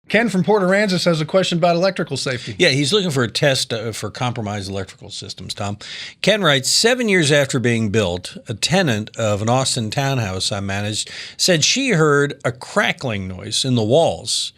Ken from Port Aransas has a question about electrical safety. Yeah, he's looking for a test for compromised electrical systems, Tom. Ken writes, 7 years after being built, a tenant of an Austin townhouse I managed said she heard a crackling noise in the walls.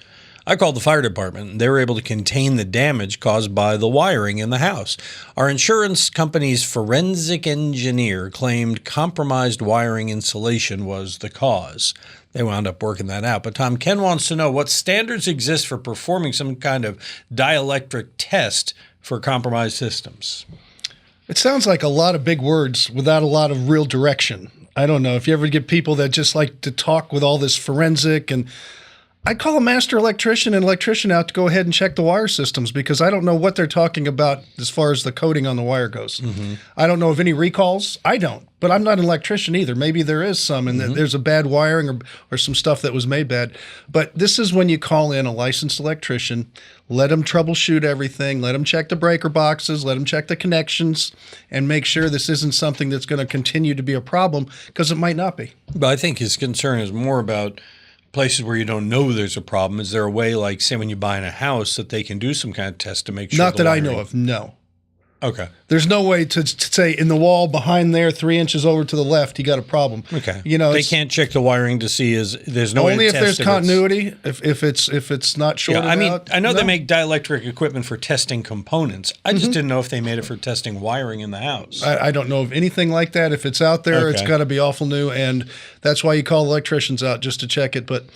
I called the fire department, and they were able to contain the damage caused by the wiring in the house. Our insurance company's forensic engineer claimed compromised wiring insulation was the cause. They wound up working that out. But Tom, Ken wants to know what standards exist for performing some kind of dielectric test for compromised systems. It sounds like a lot of big words without a lot of real direction. I don't know if you ever get people that just like to talk with all this forensic, and I'd call a master electrician and electrician out to go ahead and check the wire systems, because I don't know what they're talking about as far as the coating on the wire goes. Mm-hmm. I don't know of any recalls. I don't, but I'm not an electrician either. Maybe there is some, and there's a bad wiring or some stuff that was made bad. But this is when you call in a licensed electrician, let them troubleshoot everything, let them check the breaker boxes, let them check the connections, and make sure this isn't something that's going to continue to be a problem, because it might not be. But I think his concern is more about places where you don't know there's a problem. Is there a way, like, say, when you buy in a house, that they can do some kind of test to make sure? Not that I know of, no. Okay. There's no way to say in the wall behind there, 3 inches over to the left, you got a problem. Okay. You know, they can't check the wiring to see there's no way only to if test there's continuity. If it's not shorted I mean, out. I know they make dielectric equipment for testing components. I just didn't know if they made it for testing wiring in the house. I don't know of anything like that. If it's out there, It's got to be awful new, and that's why you call electricians out, just to check it. But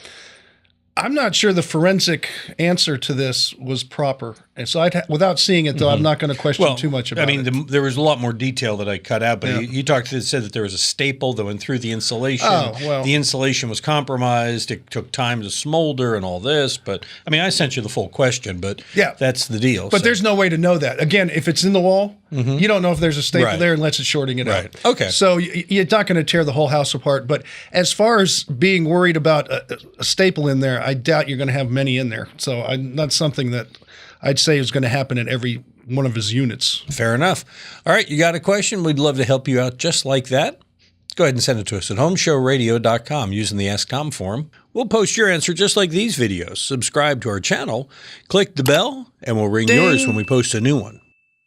I'm not sure the forensic answer to this was proper. And so without seeing it, though, I'm not going to question too much about it. There was a lot more detail that I cut out, but you said that there was a staple that went through the insulation. Oh, well. The insulation was compromised. It took time to smolder and all this. But, I mean, I sent you the full question, but that's the deal. But there's no way to know that. Again, if it's in the wall, you don't know if there's a staple there unless it's shorting it out. Okay. So you're not going to tear the whole house apart. But as far as being worried about a staple in there, I doubt you're going to have many in there. So not something that I'd say is going to happen in every one of his units. Fair enough. All right, you got a question? We'd love to help you out just like that. Go ahead and send it to us at HomeShowRadio.com using the Ask Tom form. We'll post your answer just like these videos. Subscribe to our channel, click the bell, and we'll ring yours when we post a new one.